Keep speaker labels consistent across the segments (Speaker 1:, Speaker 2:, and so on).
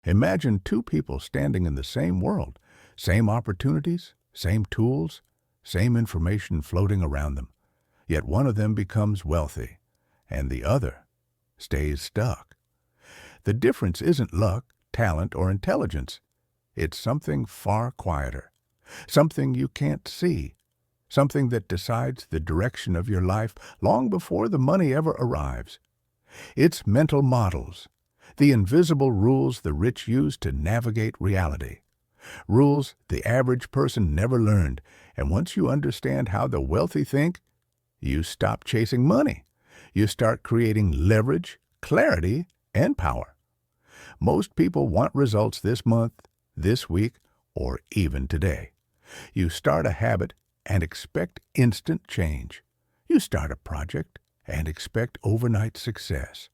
Speaker 1: Imagine two people standing in the same world, same opportunities, same tools, same information floating around them. Yet one of them becomes wealthy, and the other stays stuck. The difference isn't luck, talent, or intelligence. It's something far quieter, something you can't see, something that decides the direction of your life long before the money ever arrives. It's mental models, the invisible rules the rich use to navigate reality. Rules the average person never learned, and once you understand how the wealthy think, you stop chasing money. You start creating leverage, clarity, and power. Most people want results this month, this week, or even today. You start a habit and expect instant change. You start a project and expect overnight success.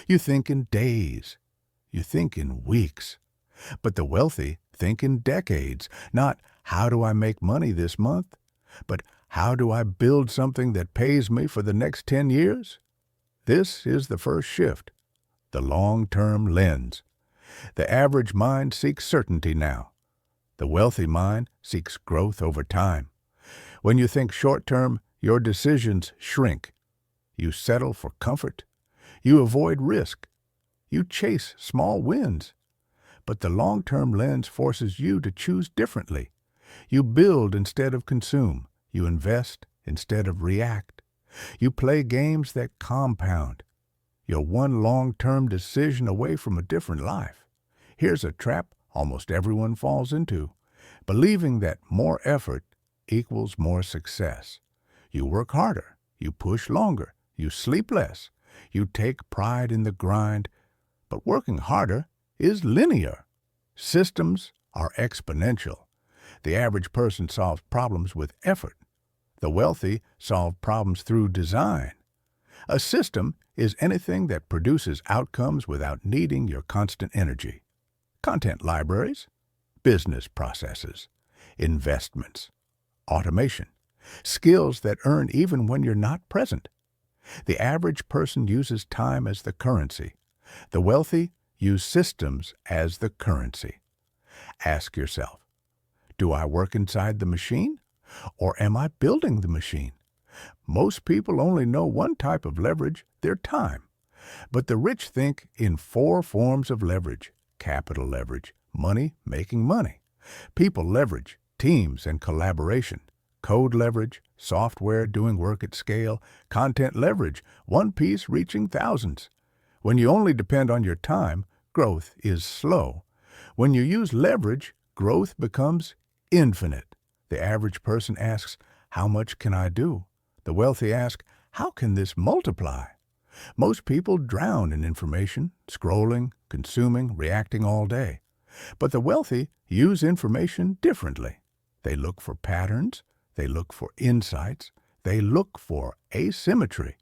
Speaker 1: You think in days. You think in weeks. But the wealthy think in decades, not how do I make money this month, but how do I build something that pays me for the next 10 years? This is the first shift, the long-term lens. The average mind seeks certainty now. The wealthy mind seeks growth over time. When you think short-term, your decisions shrink. You settle for comfort. You avoid risk. You chase small wins. But the long-term lens forces you to choose differently. You build instead of consume. You invest instead of react. You play games that compound. You're one long-term decision away from a different life. Here's a trap almost everyone falls into, believing that more effort equals more success. You work harder. You push longer. You sleep less. You take pride in the grind. But working harder is linear. Systems are exponential. The average person solves problems with effort. The wealthy solve problems through design. A system is anything that produces outcomes without needing your constant energy. Content libraries, business processes, investments, automation, skills that earn even when you're not present. The average person uses time as the currency. The wealthy use systems as the currency. Ask yourself, do I work inside the machine, or am I building the machine? Most people only know one type of leverage, their time. But the rich think in 4 forms of leverage: capital leverage, money making money; people leverage, teams and collaboration; code leverage, software doing work at scale; content leverage, one piece reaching thousands. When you only depend on your time, growth is slow. When you use leverage, growth becomes infinite. The average person asks, how much can I do? The wealthy ask, how can this multiply? Most people drown in information, scrolling, consuming, reacting all day. But the wealthy use information differently. They look for patterns. They look for insights. They look for asymmetry.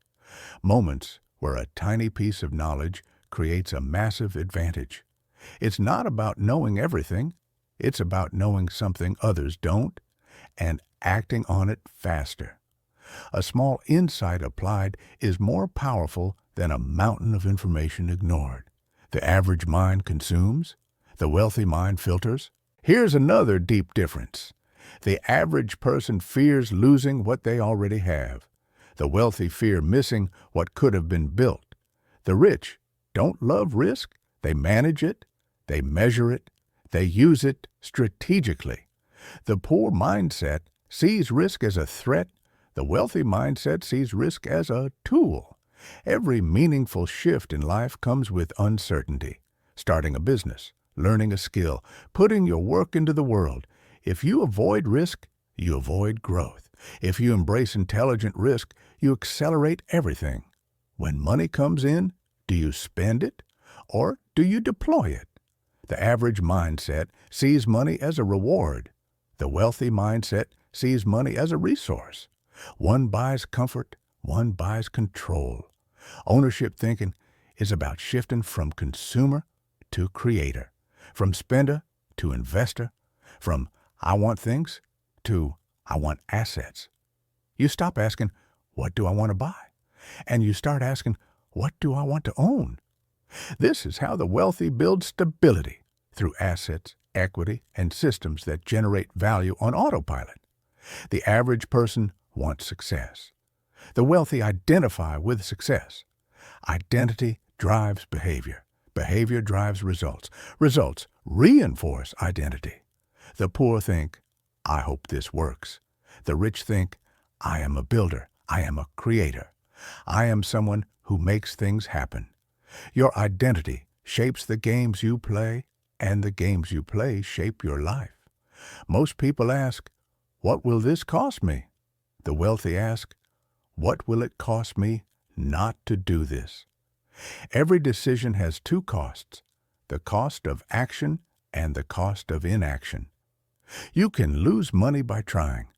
Speaker 1: Moments where a tiny piece of knowledge creates a massive advantage. It's not about knowing everything. It's about knowing something others don't and acting on it faster. A small insight applied is more powerful than a mountain of information ignored. The average mind consumes. The wealthy mind filters. Here's another deep difference. The average person fears losing what they already have. The wealthy fear missing what could have been built. The rich don't love risk. They manage it. They measure it. They use it strategically. The poor mindset sees risk as a threat. The wealthy mindset sees risk as a tool. Every meaningful shift in life comes with uncertainty. Starting a business, learning a skill, putting your work into the world. If you avoid risk, you avoid growth. If you embrace intelligent risk, you accelerate everything. When money comes in, do you spend it or do you deploy it? The average mindset sees money as a reward. The wealthy mindset sees money as a resource. One buys comfort, one buys control. Ownership thinking is about shifting from consumer to creator, from spender to investor, from I want things to I want assets. You stop asking, what do I want to buy? And you start asking, what do I want to own? This is how the wealthy build stability. through assets, equity, and systems that generate value on autopilot. The average person wants success. The wealthy identify with success. Identity drives behavior. Behavior drives results. Results reinforce identity. The poor think, I hope this works. The rich think, I am a builder. I am a creator. I am someone who makes things happen. Your identity shapes the games you play, and the games you play shape your life. Most people ask, what will this cost me? The wealthy ask, what will it cost me not to do this? Every decision has two costs, the cost of action and the cost of inaction. You can lose money by trying,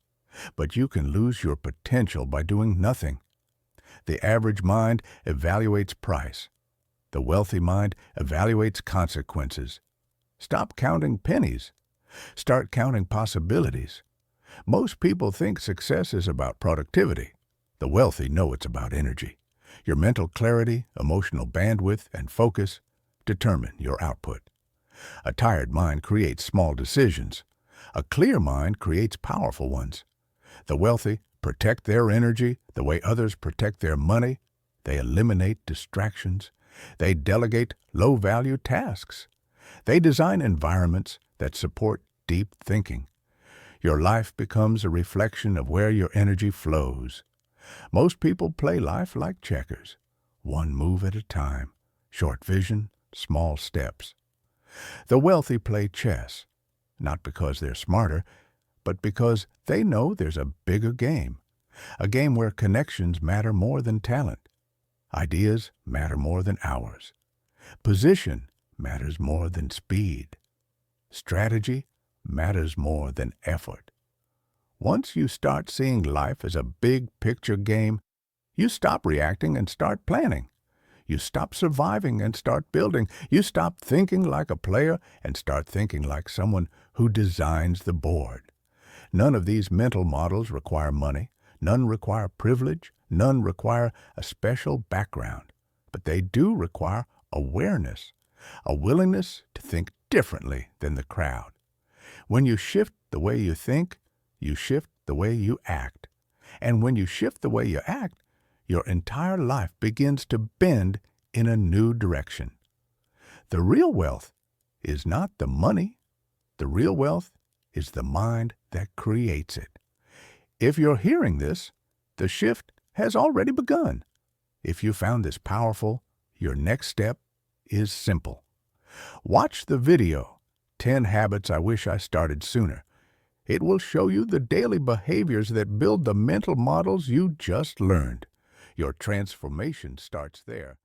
Speaker 1: but you can lose your potential by doing nothing. The average mind evaluates price. The wealthy mind evaluates consequences. Stop counting pennies. Start counting possibilities. Most people think success is about productivity. The wealthy know it's about energy. Your mental clarity, emotional bandwidth, and focus determine your output. A tired mind creates small decisions. A clear mind creates powerful ones. The wealthy protect their energy the way others protect their money. They eliminate distractions. They delegate low-value tasks. They design environments that support deep thinking. Your life becomes a reflection of where your energy flows. Most people play life like checkers, one move at a time, short vision, small steps. The wealthy play chess, not because they're smarter, but because they know there's a bigger game, a game where connections matter more than talent. Ideas matter more than hours. Position matters more than speed. Strategy matters more than effort. Once you start seeing life as a big picture game, you stop reacting and start planning. You stop surviving and start building. You stop thinking like a player and start thinking like someone who designs the board. None of these mental models require money. None require privilege. None require a special background. But they do require awareness, a willingness to think differently than the crowd. When you shift the way you think, you shift the way you act. And when you shift the way you act, your entire life begins to bend in a new direction. The real wealth is not the money. The real wealth is the mind that creates it. If you're hearing this, the shift has already begun. If you found this powerful, your next step is simple. Watch the video, 10 Habits I Wish I Started Sooner. It will show you the daily behaviors that build the mental models you just learned. Your transformation starts there.